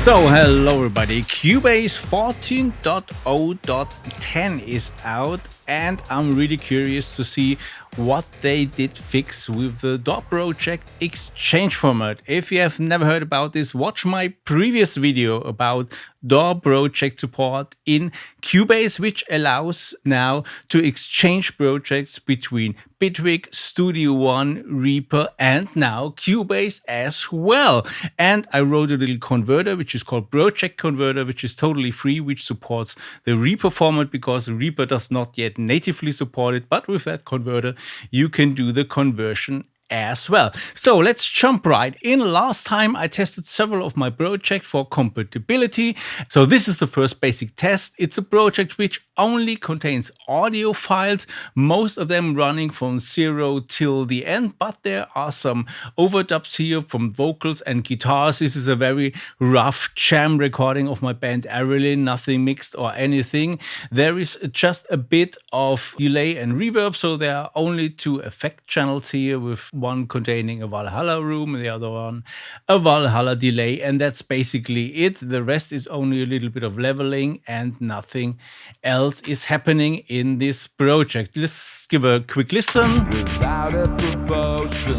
So, hello everybody, Cubase 14.0.10 is out and I'm really curious to see what they did fix with the DAWproject exchange format. If you have never heard about this, watch my previous video about DAWproject support in Cubase, which allows now to exchange projects between Bitwig, Studio One, Reaper, and now Cubase as well. And I wrote a little converter, which is called Project Converter, which is totally free, which supports the Reaper format because Reaper does not yet natively support it. But with that converter, you can do the conversion as well. So let's jump right in. Last time I tested several of my projects for compatibility. So this is the first basic test. It's a project which only contains audio files, most of them running from 0 till the end, but there are some overdubs here from vocals and guitars. This is a very rough jam recording of my band Arilyn, nothing mixed or anything. There is just a bit of delay and reverb, so there are only two effect channels here, with one containing a Valhalla room and the other one a Valhalla delay, and that's basically it. The rest is only a little bit of leveling and nothing else is happening in this project. Let's give a quick listen. Without a promotion,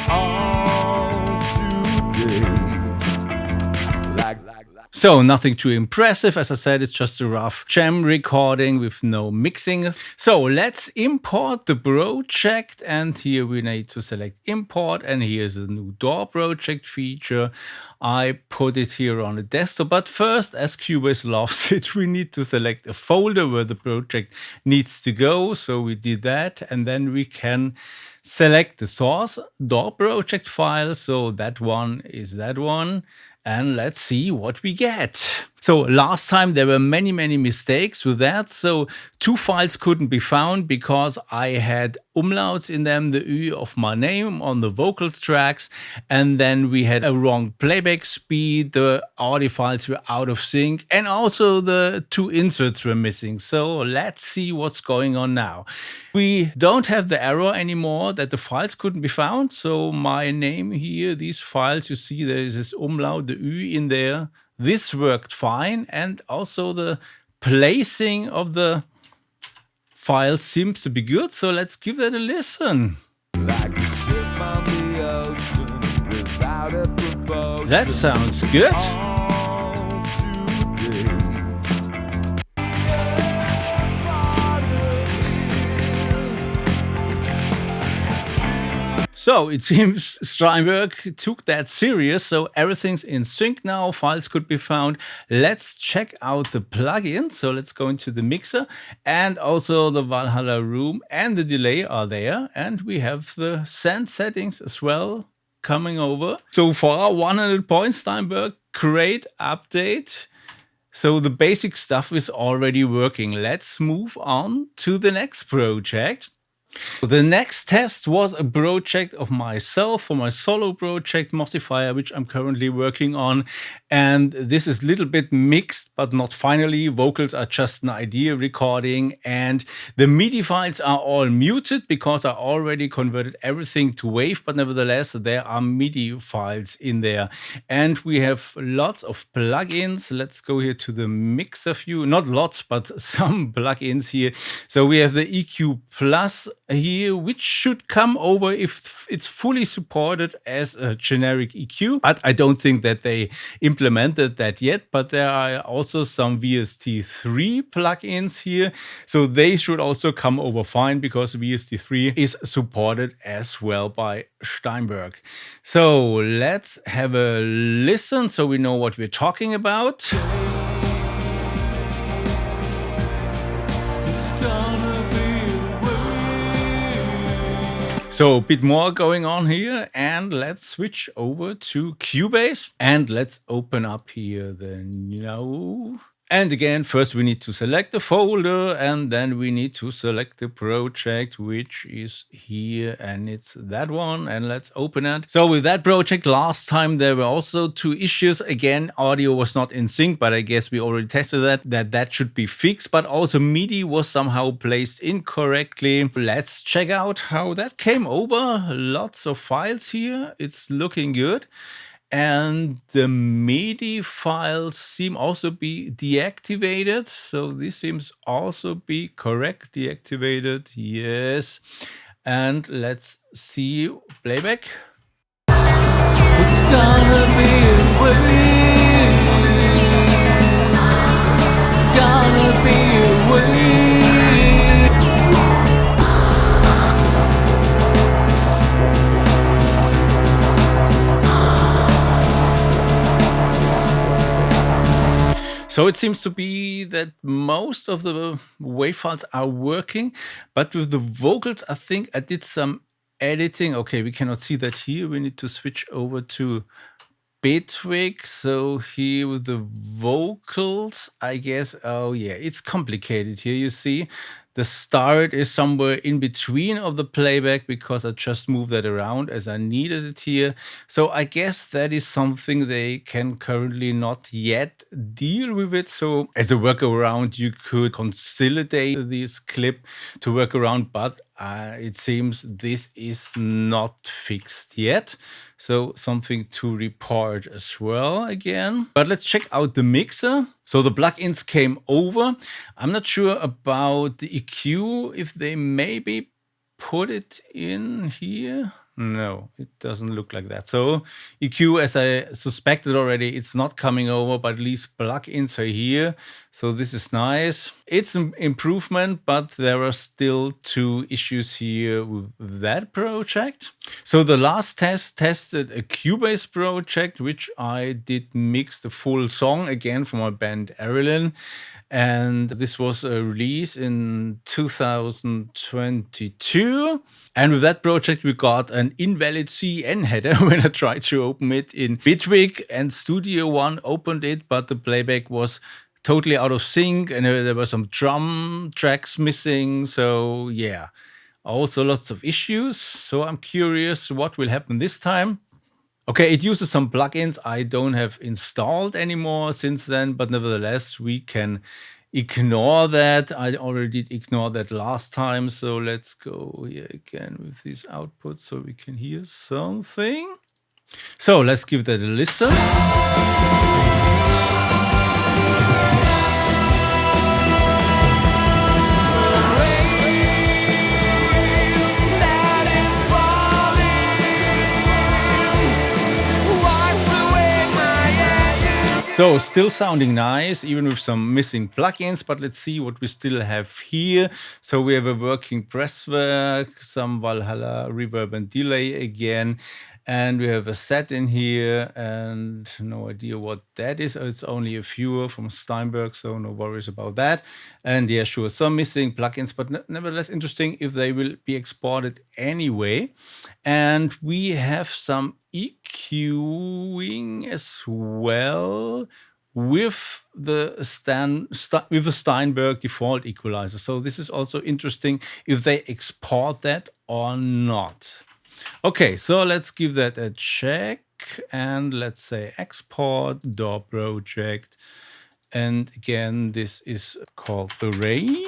all today. So nothing too impressive. As I said, it's just a rough jam recording with no mixing. So let's import the project, and here we need to select import, and here's a new DAWproject feature. I put it here on the desktop, but first, as Cubase loves it, we need to select a folder where the project needs to go. So we did that, and then we can select the source DAWproject file. So that one is that one. And let's see what we get. So last time there were many mistakes with that. So two files couldn't be found because I had umlauts in them, the Ü of my name on the vocal tracks. And then we had a wrong playback speed. The audio files were out of sync. And also the two inserts were missing. So let's see what's going on now. We don't have the error anymore that the files couldn't be found. So my name here, these files, you see there is this umlaut, the Ü in there. This worked fine, and also the placing of the file seems to be good, so let's give that a listen. Like a ship on the ocean, without a promotion. That sounds good. All today. So it seems Steinberg took that serious, so everything's in sync now, files could be found. Let's check out the plugin. So let's go into the mixer, and also the Valhalla room and the delay are there, and we have the send settings as well coming over. So far 100 points, Steinberg, great update. So the basic stuff is already working. Let's move on to the next project. The next test was a project of myself for my solo project Mossifier, which I'm currently working on. And this is a little bit mixed, but not finally. Vocals are just an idea recording, and the MIDI files are all muted because I already converted everything to wave, but nevertheless, there are MIDI files in there. And we have lots of plugins. Let's go here to the mixer view. Not lots, but some plugins here. So we have the EQ Plus here, which should come over if it's fully supported as a generic EQ. But I don't think that they implemented that yet. But there are also some VST3 plugins here. So they should also come over fine because VST3 is supported as well by Steinberg. So let's have a listen so we know what we're talking about. It's gonna be So a bit more going on here, and let's switch over to Cubase, and let's open up here the new. And again, first we need to select the folder, and then we need to select the project, which is here, and it's that one, and let's open it. So with that project, last time there were also two issues. Again, audio was not in sync, but I guess we already tested that should be fixed, but also MIDI was somehow placed incorrectly. Let's check out how that came over. Lots of files here. It's looking good. And the MIDI files seem also be deactivated. So this seems also be correct. Deactivated, yes. And let's see playback. It's gonna be a way. It's gonna be a way. So it seems to be that most of the WAV files are working, but with the vocals, I think I did some editing. Okay, we cannot see that here. We need to switch over to Bitwig. So here with the vocals, I guess, oh yeah, it's complicated here. You see, the start is somewhere in between of the playback because I just moved that around as I needed it here. So I guess that is something they can currently not yet deal with it. So as a workaround, you could consolidate this clip to work around, but it seems this is not fixed yet. So something to report as well again. But let's check out the mixer. So the plugins came over. I'm not sure about the EQ, if they maybe put it in here. No, it doesn't look like that. So EQ, as I suspected already, it's not coming over, but at least plugins are here. So this is nice. It's an improvement, but there are still two issues here with that project. So the last test tested a Cubase project, which I did mix the full song again for my band Erilyn. And this was a release in 2022. And with that project, we got an invalid CN header when I tried to open it in Bitwig, and Studio One opened it, but the playback was totally out of sync and there were some drum tracks missing. So yeah, also lots of issues. So I'm curious what will happen this time. Okay, it uses some plugins I don't have installed anymore since then, but nevertheless, we can ignore that. I already did ignore that last time. So let's go here again with these outputs so we can hear something. So let's give that a listen. So still sounding nice, even with some missing plugins, but let's see what we still have here. So we have a working presswork, some Valhalla reverb and delay again. And we have a set in here and no idea what that is. It's only a viewer from Steinberg, so no worries about that. And yeah, sure, some missing plugins, but nevertheless interesting if they will be exported anyway. And we have some EQing as well with the Steinberg default equalizer. So this is also interesting if they export that or not. Okay, so let's give that a check and let's say export DAWproject. And again, this is called the rain.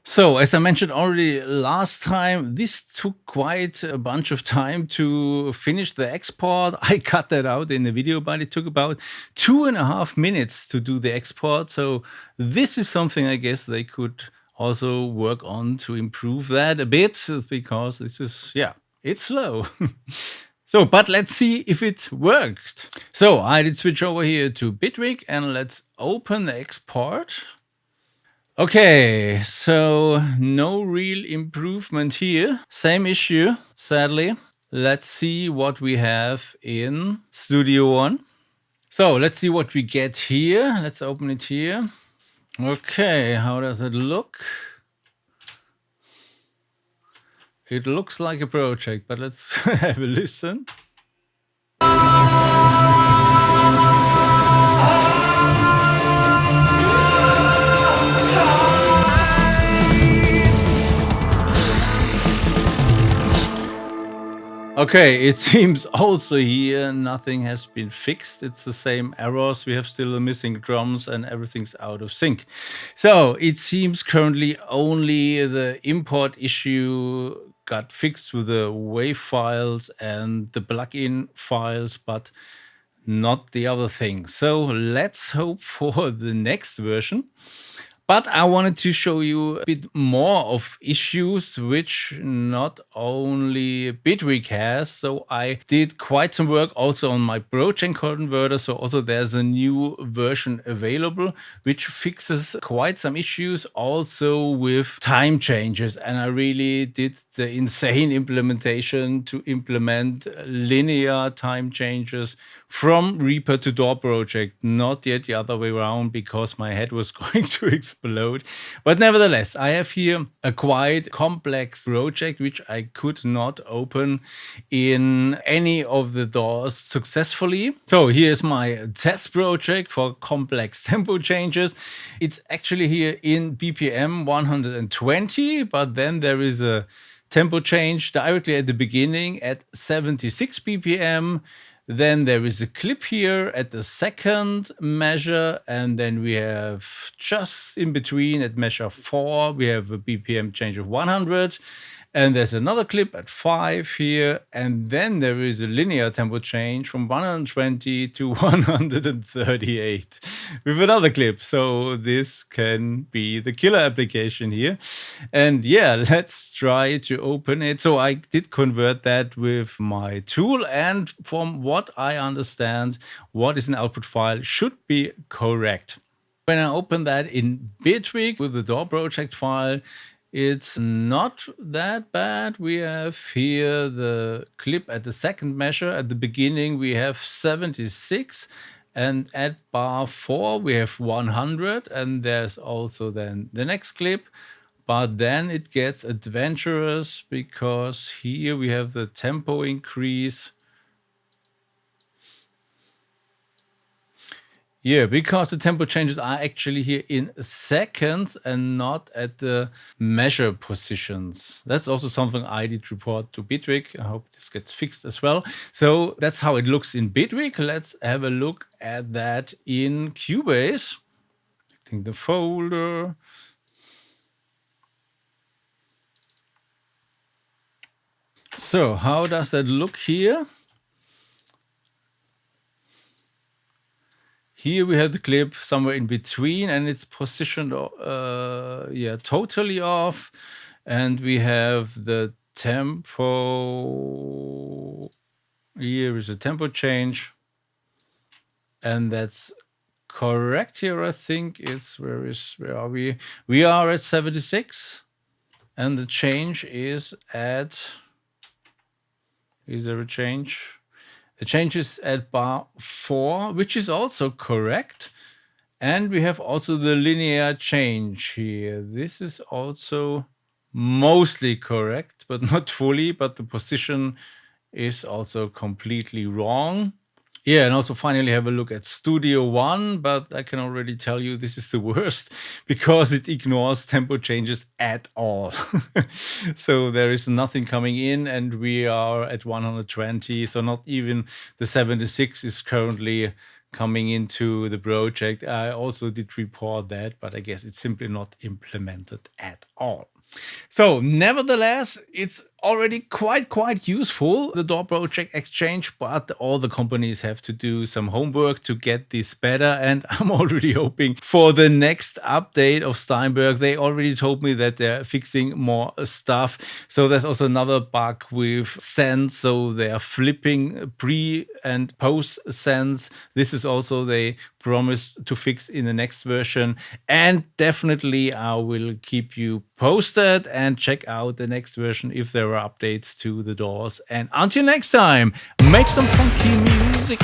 So, as I mentioned already last time, this took quite a bunch of time to finish the export. I cut that out in the video, but it took about 2.5 minutes to do the export. So this is something I guess they could also work on to improve that a bit, because this is, yeah, it's slow. So, but let's see if it worked. So I did switch over here to Bitwig and let's open the export. Okay, so no real improvement here. Same issue, sadly. Let's see what we have in Studio One. So let's see what we get here. Let's open it here. Okay, how does it look? It looks like a project, but let's have a listen. Okay, it seems also here nothing has been fixed. It's the same errors. We have still the missing drums and everything's out of sync. So it seems currently only the import issue got fixed with the WAV files and the plugin files, but not the other thing. So let's hope for the next version. But I wanted to show you a bit more of issues which not only Bitwig has. So I did quite some work also on my Project converter. So also there's a new version available which fixes quite some issues also with time changes. And I really did the insane implementation to implement linear time changes from Reaper to DAWproject, not yet the other way around because my head was going to explode. But nevertheless, I have here a quite complex project which I could not open in any of the DAWs successfully. So here's my test project for complex tempo changes. It's actually here in BPM 120, but then there is a tempo change directly at the beginning at 76 BPM. Then there is a clip here at the second measure, and then we have just in between at measure 4, we have a BPM change of 100. And there's another clip at 5 here, and then there is a linear tempo change from 120 to 138 with another clip. So this can be the killer application here. And yeah, let's try to open it. So I did convert that with my tool, and from what I understand, what is an output file should be correct. When I open that in Bitwig with the DAWproject file, it's not that bad. We have here the clip at the second measure. At the beginning, we have 76. And at bar 4, we have 100. And there's also then the next clip. But then it gets adventurous because here we have the tempo increase. Yeah, because the tempo changes are actually here in seconds and not at the measure positions. That's also something I did report to Bitwig. I hope this gets fixed as well. So that's how it looks in Bitwig. Let's have a look at that in Cubase. I think the folder. So how does that look here? Here we have the clip somewhere in between, and it's positioned, totally off. And we have the tempo. Here is a tempo change, and that's correct here. I think it's where are we? We are at 76, and the change is at. Is there a change? The change is at bar 4, which is also correct. And we have also the linear change here. This is also mostly correct, but not fully, but the position is also completely wrong. Yeah, and also finally have a look at Studio One, but I can already tell you this is the worst because it ignores tempo changes at all. So there is nothing coming in, and we are at 120. So not even the 76 is currently coming into the project. I also did report that, but I guess it's simply not implemented at all. So nevertheless, it's already quite useful, the DAWproject Exchange, but all the companies have to do some homework to get this better. And I'm already hoping for the next update of Steinberg. They already told me that they're fixing more stuff. So there's also another bug with send. So they are flipping pre and post sends. This is also they promised to fix in the next version. And definitely I will keep you posted and check out the next version if there are updates to the DAWs. And until next time, make some funky music.